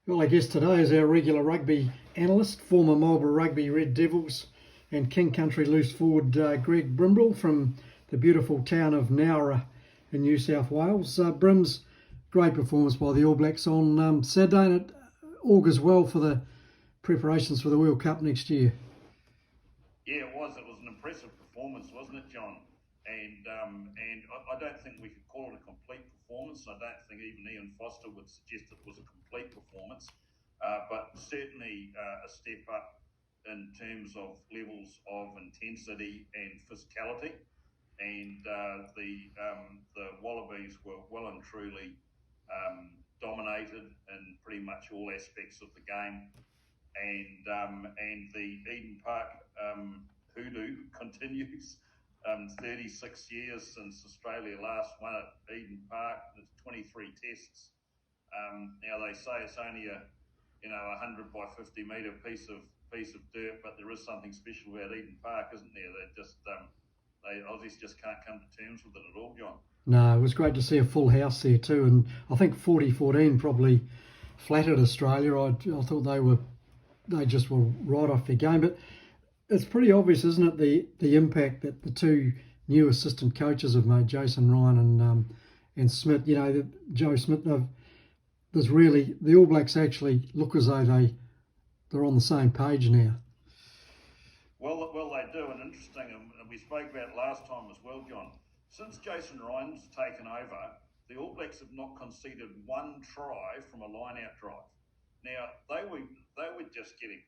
Well, I guess today is our regular rugby analyst, former Marlborough Rugby Red Devils and King Country loose forward Greg Brimble from the beautiful town of Nowra in New South Wales. Brims, great performance by the All Blacks on Saturday, and it augurs well for the preparations for the World Cup next year. Yeah, it was. It was an impressive performance, wasn't it, John? And I don't think we could call it a complete performance. I don't think even Ian Foster would suggest it was a complete performance, but certainly a step up in terms of levels of intensity and physicality. And the Wallabies were well and truly dominated in pretty much all aspects of the game, and the Eden Park hoodoo continues. 36 years since Australia last won at Eden Park. There's 23 tests. Now they say it's only a 100 by 50 metre piece of dirt, but there is something special about Eden Park, isn't there? They Aussies just can't come to terms with it at all, John. No, it was great to see a full house there too, and I think 40-14 probably flattered Australia. I thought they just were right off their game, but it's pretty obvious, isn't it, the impact that the two new assistant coaches have made, Jason Ryan and Smith. You know, Joe Smith. There's really the All Blacks actually look as though they're on the same page now. Well, they do, and interesting, and we spoke about it last time as well, John. Since Jason Ryan's taken over, the All Blacks have not conceded one try from a line-out drive. Now they were just getting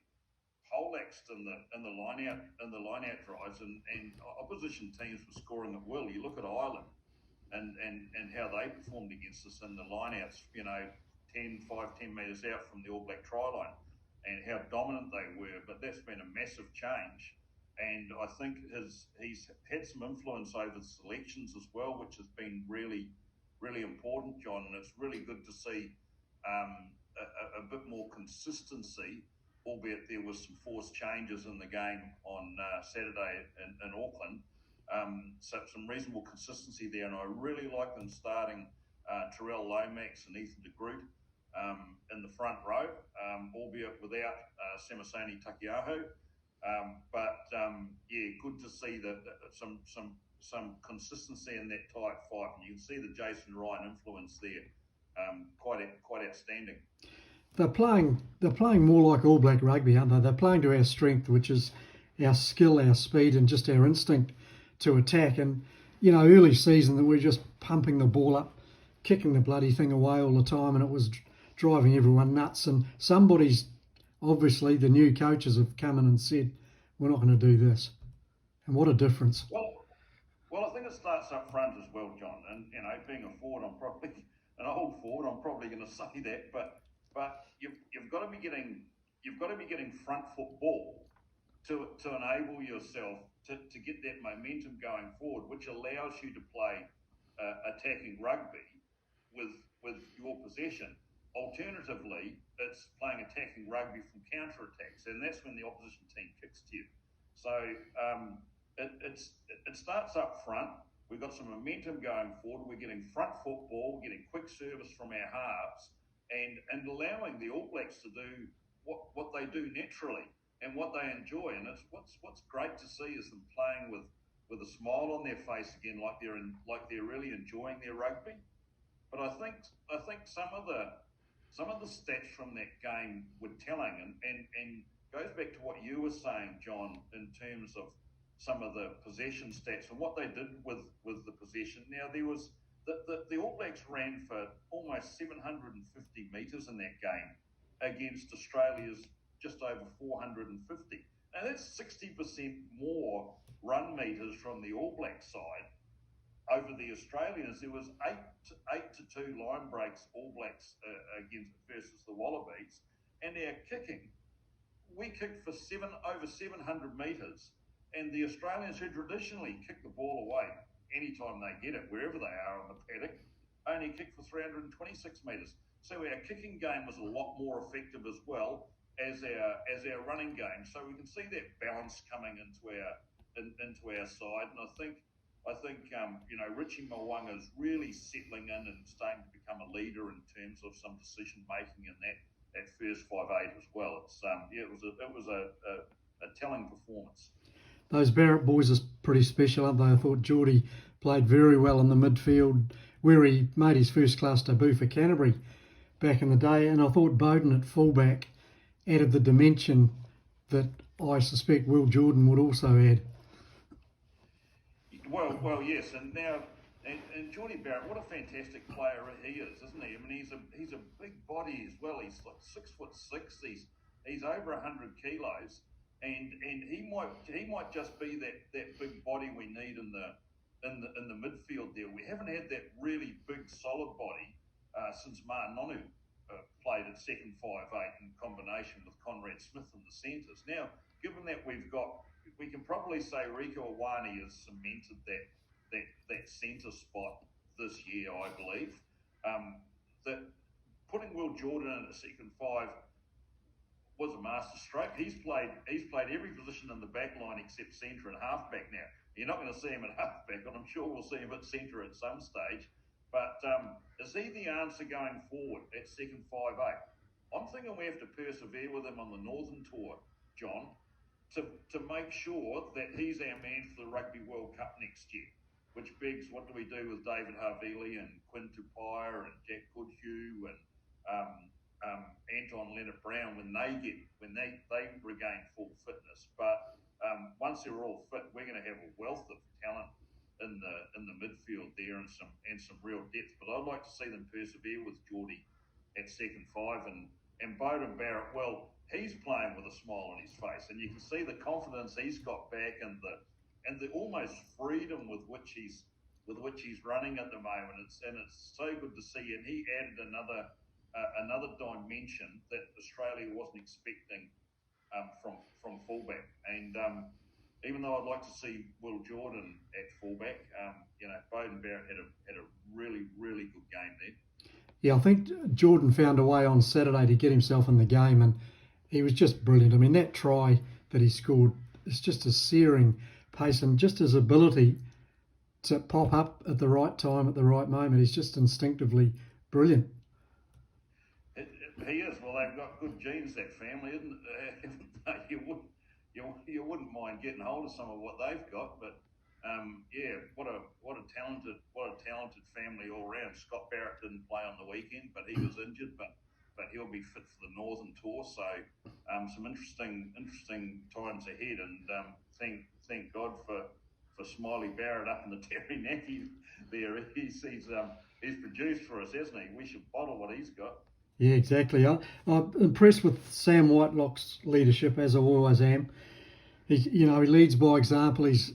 poleaxed in the line out drives, and opposition teams were scoring at will. You look at Ireland and how they performed against us in the lineouts, 10 metres out from the All Black try line, and how dominant they were. But that's been a massive change, and I think he's had some influence over the selections as well, which has been really, really important, John. And it's really good to see a bit more consistency, albeit there was some forced changes in the game on Saturday in Auckland. So some reasonable consistency there, and I really like them starting Terrell Lomax and Ethan de Groot in the front row, albeit without Samasoni Takiaho. Yeah, good to see that some consistency in that tight fight, and you can see the Jason Ryan influence there, quite outstanding. They're playing more like All Black rugby, aren't they? They're playing to our strength, which is our skill, our speed, and just our instinct to attack. And early season that we're just pumping the ball up, kicking the bloody thing away all the time, and it was driving everyone nuts. And somebody's obviously the new coaches have come in and said, we're not going to do this. And what a difference. Well, I think it starts up front as well, John. And being a forward, I'm probably an old forward. I'm probably going to say that, but you've got to be getting front foot ball to enable yourself to get that momentum going forward, which allows you to play attacking rugby with your possession. Alternatively, it's playing attacking rugby from counter attacks, and that's when the opposition team kicks to you. So it starts up front. We've got some momentum going forward. We're getting front football, getting quick service from our halves, and allowing the All Blacks to do what they do naturally and what they enjoy. And it's what's great to see is them playing with a smile on their face again, like they're really enjoying their rugby. But I think some of the stats from that game were telling, and goes back to what you were saying, John, in terms of some of the possession stats and what they did with the possession. Now there was the All Blacks ran for almost 750 metres in that game against Australia's just over 450. Now that's 60% more run metres from the All Black side over the Australians. There was eight to two line breaks All Blacks against versus the Wallabies, and our kicking, we kicked for over 700 metres, and the Australians, who traditionally kick the ball away anytime they get it, wherever they are on the paddock, only kicked for 326 metres. So our kicking game was a lot more effective as well as our running game. So we can see that balance coming into our side, and I think Richie Mwanga is really settling in and starting to become a leader in terms of some decision making in that at first 5'8" as well. It's yeah, it was a telling performance. Those Barrett boys are pretty special, aren't they? I thought Geordie played very well in the midfield, where he made his first class debut for Canterbury back in the day, and I thought Bowden at fullback added the dimension that I suspect Will Jordan would also add. Well, yes, and now and Geordie Barrett, what a fantastic player he is, isn't he? I mean, he's a big body as well. He's like 6'6". He's over 100 kilos, and he might just be that big body we need in the midfield there. We haven't had that really big solid body since Martin Nonu played at second 5'8" in combination with Conrad Smith in the centres. Now, given that we can probably say Rieko Awani has cemented that centre spot this year, I believe. That putting Will Jordan in at second 5 was a masterstroke. He's played every position in the back line except centre and halfback now. You're not going to see him at halfback, and I'm sure we'll see him at centre at some stage. But is he the answer going forward at second 5'8"? I'm thinking we have to persevere with him on the Northern Tour, John, to make sure that he's our man for the Rugby World Cup next year. Which begs, what do we do with David Havili and Quinn Tupaia and Jack Goodhue and Anton Leonard-Brown when they regain full fitness? But once they're all fit, we're going to have a wealth of talent in the midfield there and some real depth. But I'd like to see them persevere with Geordie at second 5 and Bowden Barrett. Well, he's playing with a smile on his face, and you can see the confidence he's got back and the almost freedom with which he's running at the moment. It's so good to see, and he added another dimension that Australia wasn't expecting from fullback. And even though I'd like to see Will Jordan at fullback, Bowden Barrett had a really good game there. Yeah, I think Jordan found a way on Saturday to get himself in the game, and he was just brilliant. I mean, that try that he scored is just a searing pace, and just his ability to pop up at the right time, at the right moment. He's just instinctively brilliant. He is. Well, they've got good genes, that family, isn't it? You wouldn't mind getting hold of some of what they've got, but yeah, what a talented family all round. Scott Barrett didn't play on the weekend, but he was injured, but he'll be fit for the Northern Tour. So some interesting times ahead, and thank God for Smiley Barrett up in the Taranaki there. He's produced for us, hasn't he? We should bottle what he's got. Yeah, exactly. I'm impressed with Sam Whitelock's leadership, as I always am. He leads by example. He's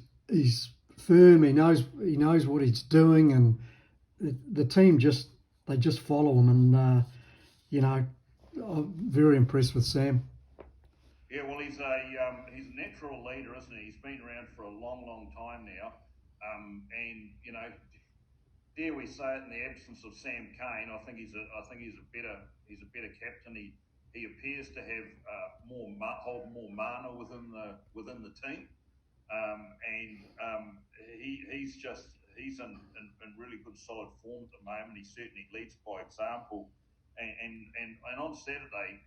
firm. He knows what he's doing, and the team just follow him. And I'm very impressed with Sam. Yeah, well, he's a natural leader, isn't he? He's been around for a long time now, and dare we say it, in the absence of Sam Cane, I think he's a better captain. He appears to have hold more mana within the team, and he's in really good solid form at the moment. He certainly leads by example, and on Saturday,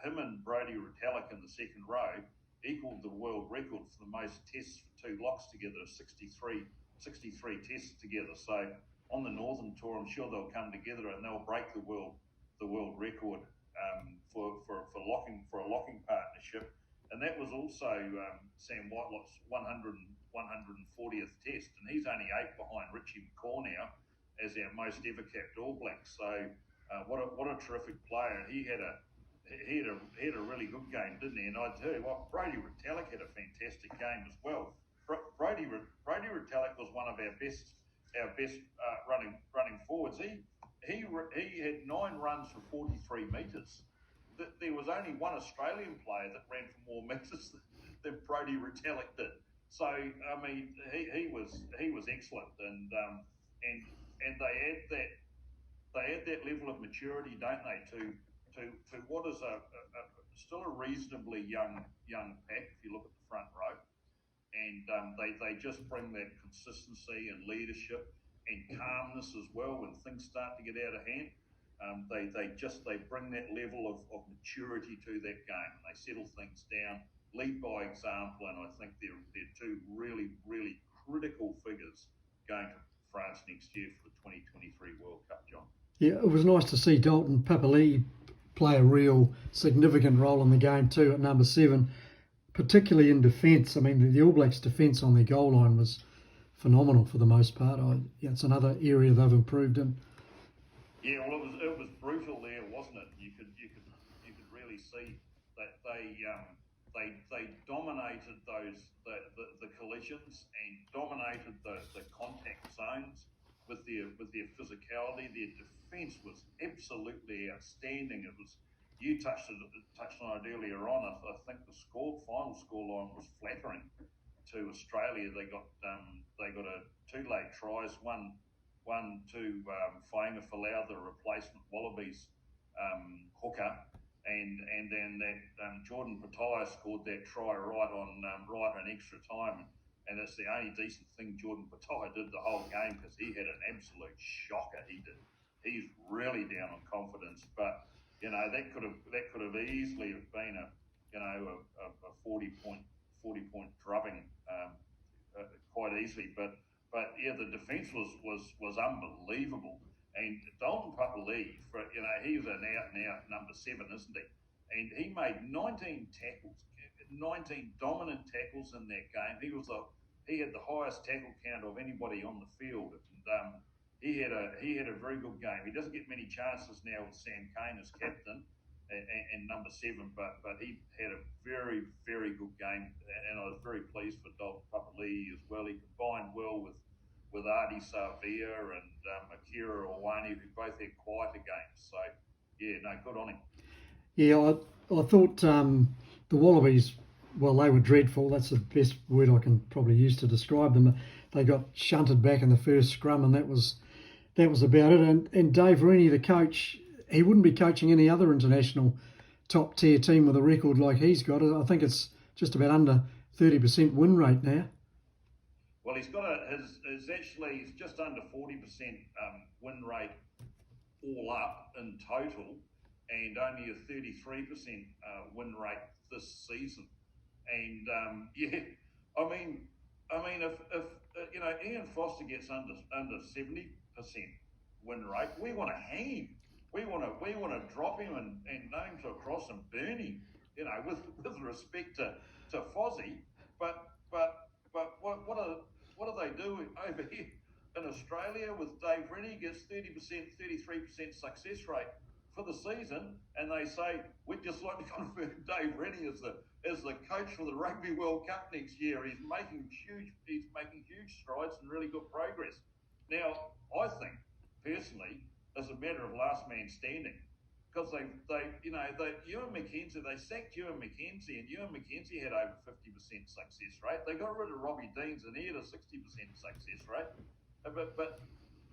him and Brodie Retallick in the second row equalled the world record for the most tests for two locks together, 63 tests together. So on the Northern Tour, I'm sure they'll come together and they'll break the world record for a locking partnership. And that was also Sam Whitelock's 140th test, and he's only 8 behind Richie McCaw now as our most ever capped All Black. So what a terrific player! And he had a really good game, didn't he? And I tell you what, Brodie Retallick had a fantastic game as well. Brodie Retallick was one of our best running forwards. He had 9 runs for 43 metres. There was only one Australian player that ran for more metres than Brodie Retallick did. So I mean, he was excellent, and they add that level of maturity, don't they, to what is still a reasonably young pack if you look at the front row. And they just bring that consistency and leadership and calmness as well when things start to get out of hand. They bring that level of maturity to that game, and they settle things down, lead by example, and I think they're two really, really critical figures going to France next year for the 2023 World Cup, John. Yeah, it was nice to see Dalton Papali'i play a real significant role in the game too at number 7, particularly in defence. I mean, the All Blacks' defence on their goal line was phenomenal for the most part. It's another area they've improved in. Yeah, well, it was brutal there, wasn't it? You could really see that they dominated the collisions and dominated the contact zones with their physicality. Their defence was absolutely outstanding. It was, you touched on it earlier on. I think the final scoreline was flattering to Australia. They got two late tries, one to Faima Falau, the replacement Wallabies hooker, and then that Jordan Pataia scored that try right on extra time, and it's the only decent thing Jordan Pataia did the whole game, because he had an absolute shocker. He's really down on confidence, but that could have easily have been a 40 point drubbing quite easily, but yeah, the defence was unbelievable. And Dalton Papali'i, he was an out and out number 7, isn't he? And he made 19 tackles, 19 dominant tackles in that game. He had the highest tackle count of anybody on the field, and he had a very good game. He doesn't get many chances now with Sam Cane as captain and number 7, but he had a very, very good game, and I was very pleased for Dalton Papali'i as well. He combined well with Adi Savia and Akira Owani, who both had quieter games. So, yeah, no, good on him. Yeah, I thought the Wallabies, well, they were dreadful. That's the best word I can probably use to describe them. They got shunted back in the first scrum, and that was about it. And Dave Rennie, the coach, he wouldn't be coaching any other international top-tier team with a record like he's got. I think it's just about under 30% win rate now. Well, he's got he's just under 40% win rate all up in total, and only a 33% win rate this season. And yeah, I mean, if Ian Foster gets under 70% win rate, we want to hang him. We want to drop him and nail him to a cross and burn him. With respect to Fozzie, but what do they do over here in Australia with Dave Rennie? Gets 30%, 33% success rate for the season, and they say we'd just like to confirm Dave Rennie as the coach for the Rugby World Cup next year. He's making huge strides and really good progress. Now, I think personally, as a matter of last man standing, because they Ewan McKenzie, they sacked Ewan McKenzie, and Ewan McKenzie had over 50% success rate. They got rid of Robbie Deans, and he had a 60% success rate. But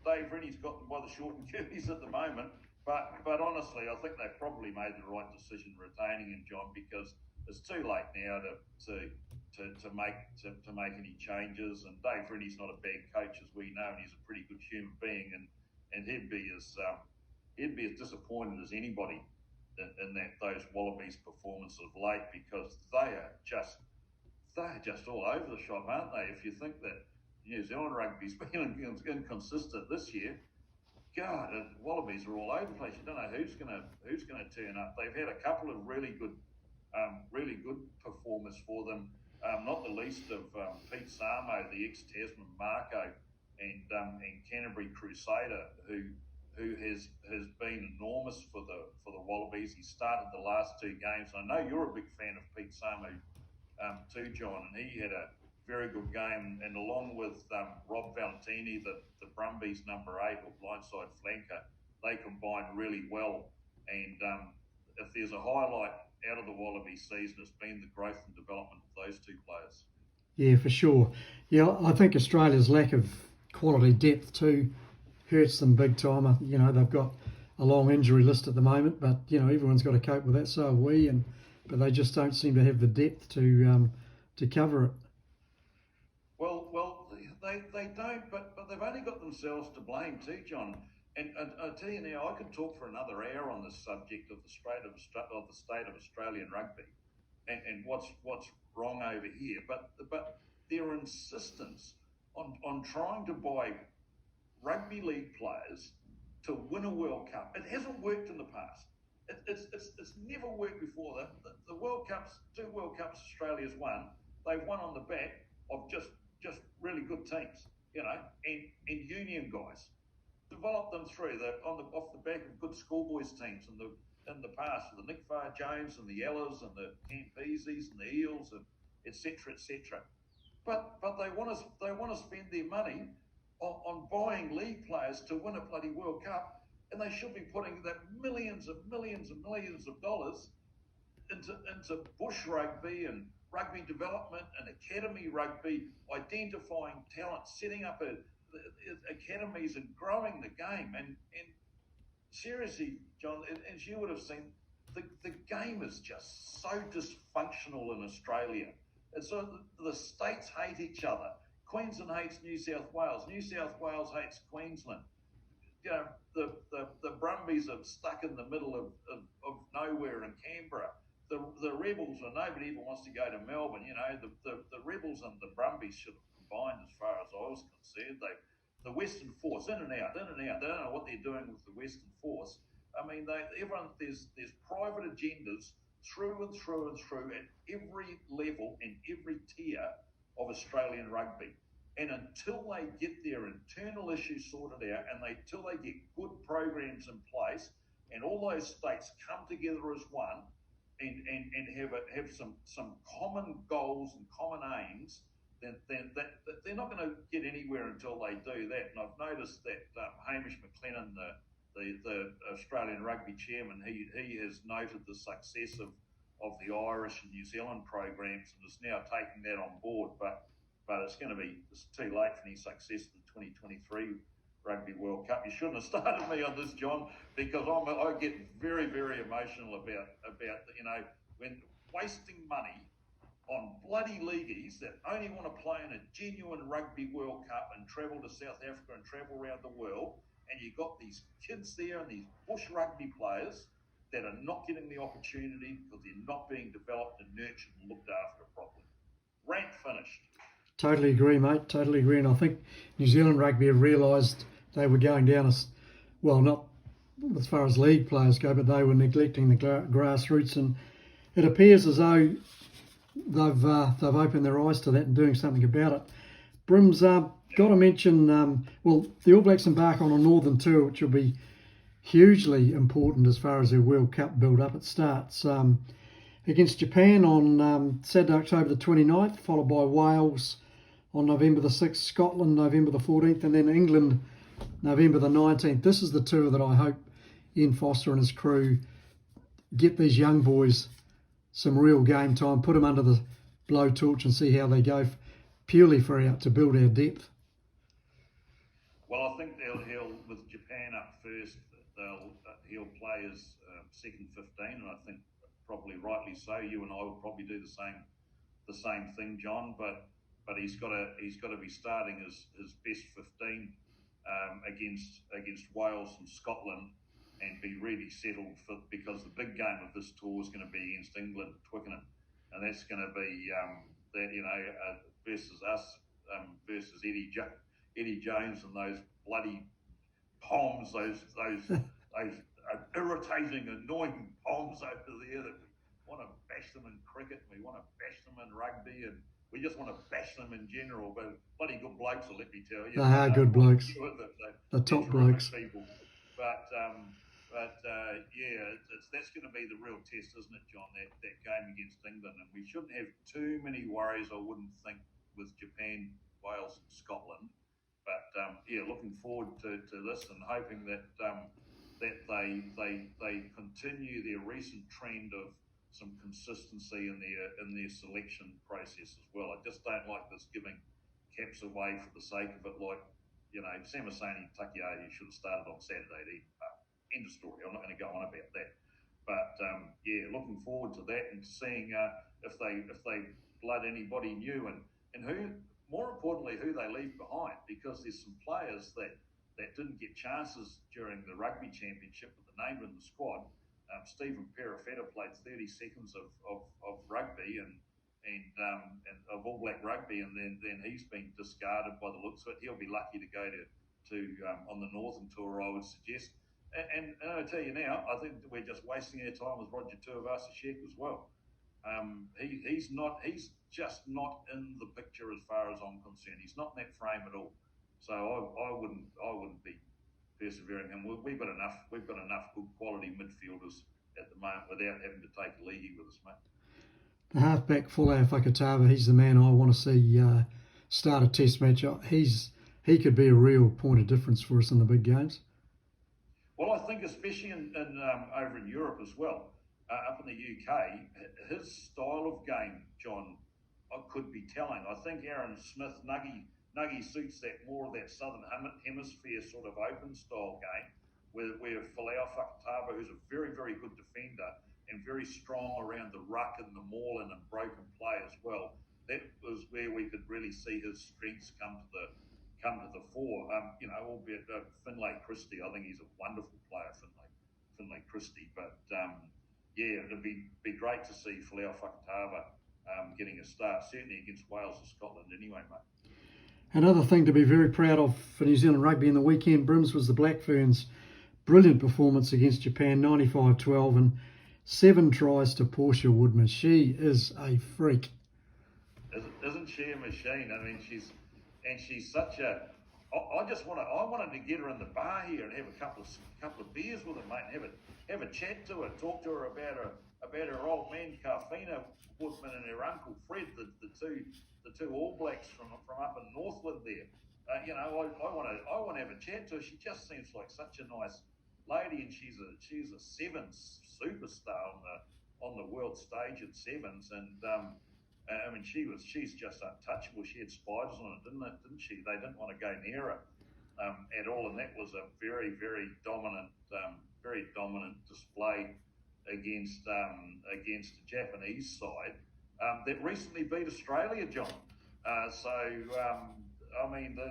Dave Rennie's got them by the short and curlies at the moment. But honestly, I think they probably made the right decision retaining him, John, because it's too late now to make any changes. And Dave Rennie's not a bad coach, as we know, and he's a pretty good human being, and he'd be as disappointed as anybody in those Wallabies' performance of late, because they're just all over the shop, aren't they? If you think that New Zealand rugby's been inconsistent this year, God, the Wallabies are all over the place. You don't know who's gonna turn up. They've had a couple of really good performers for them. Not the least of Pete Samo, the ex-Tasman Marco, and Canterbury Crusader, who has been enormous for the Wallabies. He started the last 2 games. I know you're a big fan of Pete Samo too, John, and he had a very good game. And along with Rob Valentini, the Brumbies number 8 or blindside flanker, they combined really well. And if there's a highlight out of the Wallaby season, it's been the growth and development of those 2 players. Yeah, for sure. Yeah, I think Australia's lack of quality depth too hurts them big time. They've got a long injury list at the moment, but everyone's got to cope with that. So have we, but they just don't seem to have the depth to cover it. Well, they don't, but they've only got themselves to blame too, John. And I tell you now, I could talk for another hour on this subject of the state of Australian rugby, and what's wrong over here. But their insistence on trying to buy rugby league players to win a World Cup. It hasn't worked in the past. It's never worked before. The World Cups, 2 World Cups Australia's won, they've won on the back of just really good teams, and union guys. Develop them through off the back of good schoolboys teams in the past, the Nick Farr Jones and the Ellers and the Campeses and the Eels and etc. etc. But they want to spend their money on buying league players to win a bloody World Cup, and they should be putting that millions and millions and millions of dollars into bush rugby and rugby development and academy rugby, identifying talent, setting up academies and growing the game. And seriously, John, as you would have seen, the game is just so dysfunctional in Australia. And so the states hate each other. Queensland hates New South Wales. New South Wales hates Queensland. The Brumbies are stuck in the middle of nowhere in Canberra. The Rebels, and nobody even wants to go to Melbourne. The Rebels and the Brumbies should have combined, as far as I was concerned. The Western Force, in and out, in and out. They don't know what they're doing with the Western Force. I mean, there's private agendas through and through and through at every level and every tier of Australian rugby. And until they get their internal issues sorted out, and until they get good programs in place, and all those states come together as one, and have some common goals and common aims, then they're not going to get anywhere until they do that. And I've noticed that Hamish McLennan, the Australian rugby chairman, he has noted the success of the Irish and New Zealand programs and is now taking that on board. But it's too late for any success in the 2023 Rugby World Cup. You shouldn't have started me on this, John, because I get very, very emotional about when wasting money on bloody leagueies that only want to play in a genuine Rugby World Cup and travel to South Africa and travel around the world, and you've got these kids there and these bush rugby players that are not getting the opportunity because they're not being developed and nurtured and looked after properly. Rant finished. Totally agree, mate. Totally agree. And I think New Zealand rugby have realised they were going down not as far as league players go, but they were neglecting the grassroots. And it appears as though they've opened their eyes to that and doing something about it. Brim's got to mention, the All Blacks embark on a Northern tour, which will be hugely important as far as their World Cup build-up. It starts against Japan on Saturday, October the 29th, followed by Wales on November the 6th, Scotland November the 14th, and then England November the 19th. This is the tour that I hope Ian Foster and his crew get these young boys some real game time, put them under the blowtorch and see how they go, purely to build our depth. Well, I think he'll with Japan up first, he'll play as second 15, and I think probably rightly so. You and I will probably do the same thing, John. But he's got to be starting his best 15 against Wales and Scotland, and be really settled because the big game of this tour is going to be against England, Twickenham, and that's going to be versus us versus Eddie Jones and those bloody Poms, those irritating, annoying Poms over there that we want to bash them in cricket, we want to bash them in rugby, and we just want to bash them in general. But bloody good blokes, let me tell you. They are good blokes. The top blokes. People. But that's going to be the real test, isn't it, John? That game against England, and we shouldn't have too many worries, I wouldn't think, with Japan, Wales, and Scotland. But looking forward to this and hoping that they continue their recent trend of some consistency in their selection process as well. I just don't like this giving caps away for the sake of it. Like, Samasoni Takiadi should have started on Saturday. End of story. I'm not going to go on about that. But looking forward to that and seeing if they blood anybody new and who, more importantly, who they leave behind, because there's some players that that didn't get chances during the rugby championship with the name in the squad. Stephen Perifetta played 30 seconds of rugby and of All Black rugby, and then he's been discarded by the looks of it. He'll be lucky to go to on the Northern Tour, I would suggest. And I tell you now, I think we're just wasting our time with Roger Tuivasa-Sheck as well. He's just not in the picture as far as I'm concerned. He's not in that frame at all. So I wouldn't be persevering him. We've got enough good quality midfielders at the moment without having to take a leahy with us, mate. The halfback Folau Fakatava, he's the man I want to see start a test match. He could be a real point of difference for us in the big games. Well, I think especially over in Europe as well, up in the UK, his style of game, John, could be telling. I think Aaron Smith, Nuggy suits that more of that Southern Hemisphere sort of open style game, where Folau Fakatava, who's a very, very good defender and very strong around the ruck and the maul and broken play as well. That was where we could really see his strengths come to the fore. Albeit Finlay Christie, I think he's a wonderful player, Finlay Christie. But it'd be great to see Folau Fakatava getting a start, certainly against Wales or Scotland anyway, mate. Another thing to be very proud of for New Zealand rugby in the weekend, Brims, was the Black Ferns' brilliant performance against Japan, 95-12, and 7 tries to Portia Woodman. She is a freak. Isn't she a machine? I mean, she's such a. I wanted to get her in the bar here and have a couple of beers with her, mate, and have a chat to her, talk to her about her old man Carfina Woodman and her uncle Fred, the two All Blacks from up in Northland there. I want to have a chat to her. She just seems like such a nice lady, and she's a sevens superstar on the world stage at sevens, and she's just untouchable. She had spiders on it, didn't she? They didn't want to go near her at all, and that was a very, very dominant display against the Japanese side that recently beat Australia, John.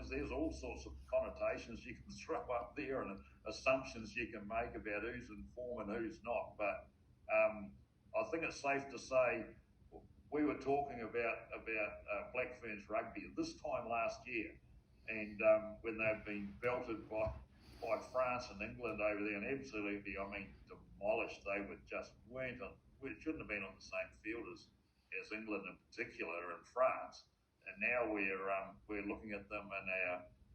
There's all sorts of connotations you can throw up there and assumptions you can make about who's in form and who's not. But I think it's safe to say we were talking about Black Ferns rugby at this time last year, and when they've been belted by France and England over there, and absolutely, demolished. They were just we shouldn't have been on the same field as England in particular and France. And now we're looking at them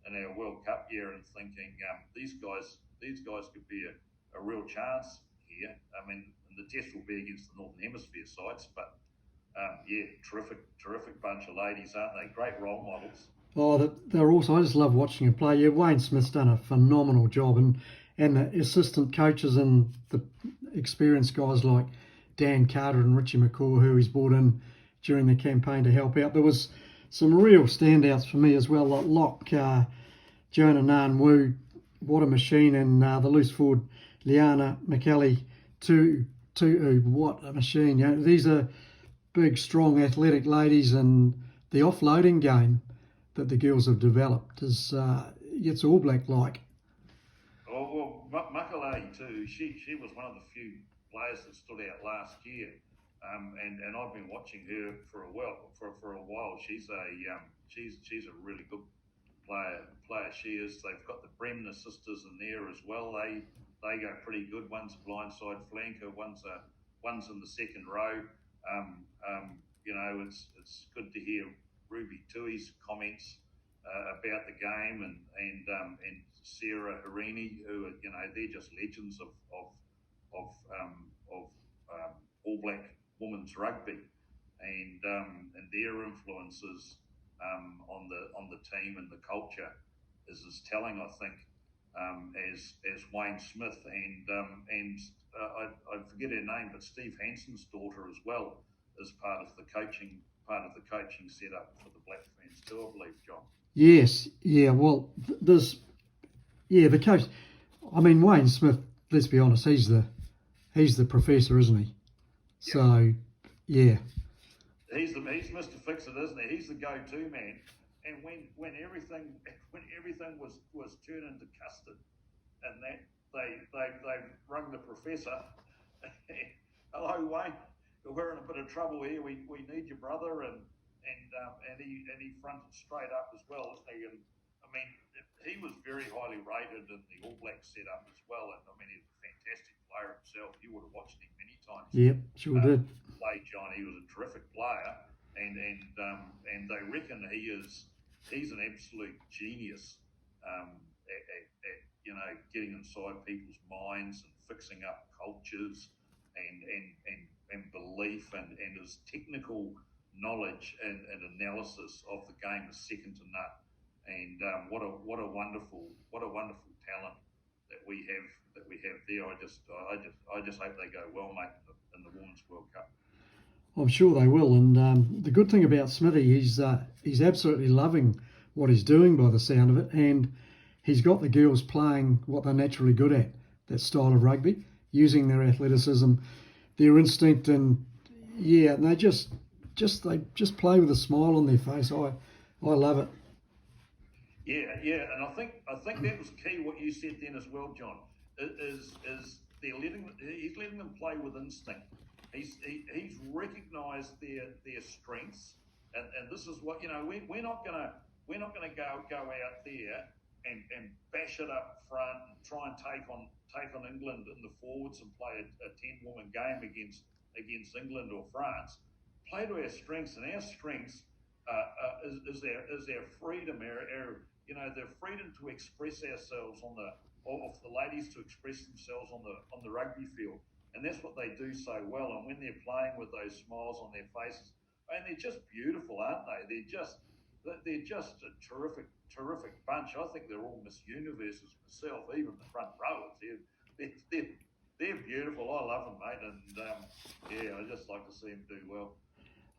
in our World Cup year and thinking these guys could be a real chance here. I mean, the test will be against the Northern Hemisphere sides, but terrific bunch of ladies, aren't they? Great role models. Oh, they're also, I just love watching them play. Yeah, Wayne Smith's done a phenomenal job, and the assistant coaches and the experienced guys like Dan Carter and Richie McCaw, who he's brought in during the campaign to help out. There was some real standouts for me as well, like Locke, Jonah Nan-Wu, what a machine, and the loose forward Liana McKelly, what a machine. These are big, strong, athletic ladies, and the offloading game that the girls have developed is it's All Black-like. Oh, well, Makalei too, she was one of the few players that stood out last year. And I've been watching her for a while. She's a really good player. She is. They've got the Bremner sisters in there as well. They go pretty good. One's a blindside flanker. One's in the second row. It's good to hear Ruby Tui's comments about the game and Sarah Harini, who are they're just legends of All Black women's rugby, and their influences on the team and the culture is as telling, I think, as Wayne Smith and I forget her name, but Steve Hansen's daughter as well is part of the coaching setup for the Black Ferns too, I believe, John. Yes, yeah. Well, the coach. I mean, Wayne Smith. Let's be honest, he's the professor, isn't he? Yep. So, yeah. He's Mr. Fix-It, isn't he? He's the go-to man. when everything was turned into custard, and that they rung the professor. Hello, Wayne. We're in a bit of trouble here. We need your brother, and he fronted straight up as well, isn't he? And I mean, he was very highly rated in the All Blacks setup as well. And I mean, he's a fantastic player himself. You would have watched him many times. Yep, sure did. Play John. He was a terrific player, and they reckon he's an absolute genius at getting inside people's minds and fixing up cultures and belief, and his technical knowledge and analysis of the game is second to none. And what a wonderful talent that we have there. I just hope they go well, mate, in the Women's World Cup. I'm sure they will. And the good thing about Smithy, he's absolutely loving what he's doing by the sound of it, and he's got the girls playing what they're naturally good at, that style of rugby, using their athleticism, their instinct, and they just play with a smile on their face. I love it. Yeah, and I think that was key what you said then as well, John. Is he's letting them play with instinct. He's recognised their strengths, and this is what we're not gonna go out there and bash it up front and try and take on England in the forwards and play a 10-woman game against England or France. Play to our strengths, and our strengths is our freedom, their freedom to express ourselves of the ladies to express themselves on the rugby field, and that's what they do so well. And when they're playing with those smiles on their faces, and they're just beautiful, aren't they? They're just a terrific bunch. I think they're all Miss Universes myself, even the front rowers. They're beautiful. I love them, mate, and I just like to see them do well.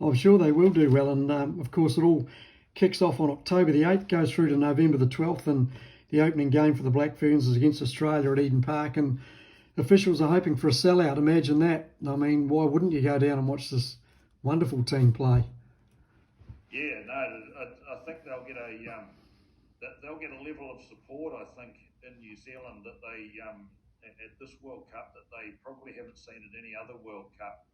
I'm sure they will do well, and of course it all kicks off on October the 8th, goes through to November the 12th, and the opening game for the Black Ferns is against Australia at Eden Park, and officials are hoping for a sellout. Imagine that. I mean, why wouldn't you go down and watch this wonderful team play? Yeah, no, I think they'll get a level of support, I think, in New Zealand that they at this World Cup that they probably haven't seen at any other World Cup.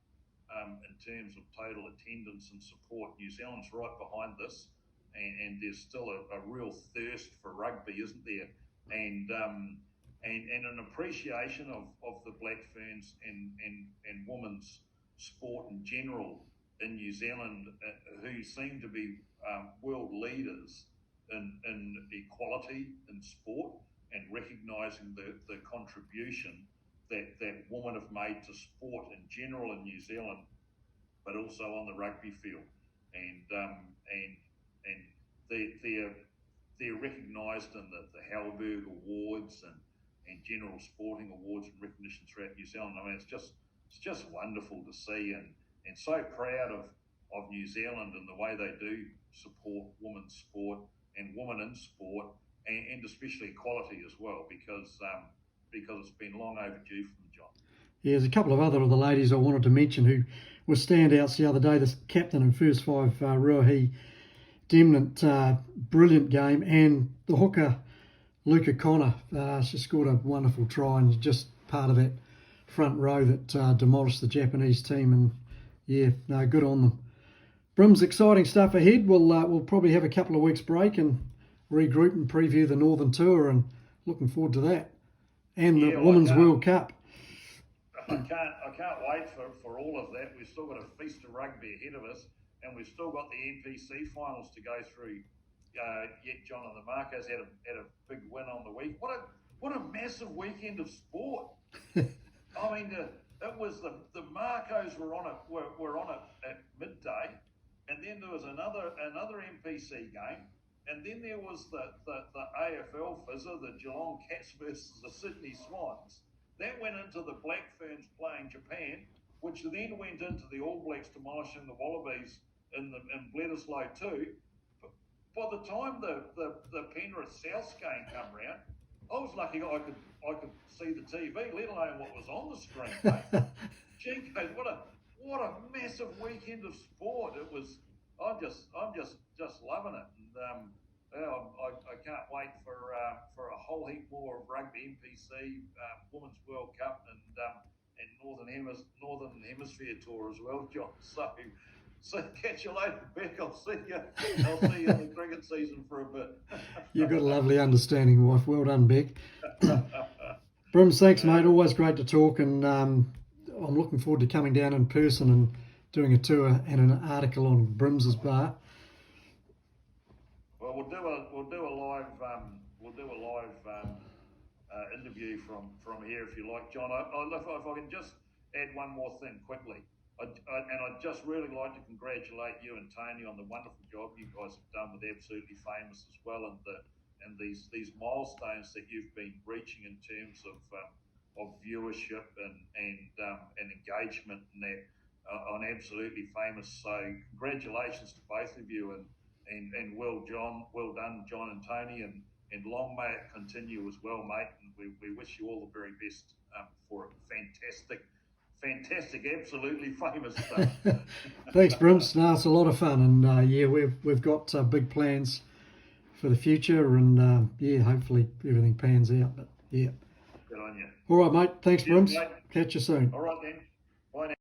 In terms of total attendance and support, New Zealand's right behind this, and there's still a real thirst for rugby, isn't there? And an appreciation of the Black Ferns and women's sport in general in New Zealand, who seem to be world leaders in equality in sport, and recognising the contribution that women have made to sport in general in New Zealand, but also on the rugby field, and they're recognised in the Halberg Awards and general sporting awards and recognition throughout New Zealand. I mean, it's just wonderful to see, and so proud of New Zealand and the way they do support women's sport and women in sport, and especially equality as well, because it's been long overdue from them, John. Yeah, there's a couple of other of the ladies I wanted to mention who were standouts the other day. The captain and first five, Ruahi Demnant, brilliant game, and the hooker, Luca Connor, she scored a wonderful try and just part of that front row that demolished the Japanese team. And good on them. Brim's exciting stuff ahead. We'll probably have a couple of weeks break and regroup and preview the Northern Tour, and looking forward to that. And the Women's World Cup. I can't wait for all of that. We've still got a feast of rugby ahead of us, and we've still got the NPC finals to go through. Yet John and the Marcos had a big win on the week. What a massive weekend of sport! I mean, it was the Marcos were on it at midday, and then there was another NPC game. And then there was the AFL fizzer, the Geelong Cats versus the Sydney Swans. That went into the Black Ferns playing Japan, which then went into the All Blacks demolishing the Wallabies in Bledisloe too. By the time the Penrith South game come round, I was lucky I could see the TV, let alone what was on the screen. Mate. Jinko's, what a massive weekend of sport it was. I'm just loving it. I can't wait for a whole heap more of rugby, NPC, Women's World Cup, and Northern Hemisphere tour as well, John. So catch you later, Beck. I'll see you. I'll see you in the cricket season for a bit. You've got a lovely understanding, wife. Well done, Beck. Brims, thanks, mate. Always great to talk, and I'm looking forward to coming down in person and doing a tour and an article on Brims's bar. Well, we'll do a live interview from here if you like, John. If I can just add one more thing quickly, I'd just really like to congratulate you and Tony on the wonderful job you guys have done with Absolutely Famous as well, and these milestones that you've been reaching in terms of viewership and engagement and that on Absolutely Famous. So congratulations to both of you, and well done, John and Tony, and long may it continue as well, mate. And we wish you all the very best for a fantastic, Absolutely Famous stuff. Thanks, Brims. No, it's a lot of fun, and yeah, we've got big plans for the future, and yeah, hopefully everything pans out. But yeah, Good on you. all right, mate. Thanks, Cheers, Brims. mate. Catch you soon. All right then. Bye now.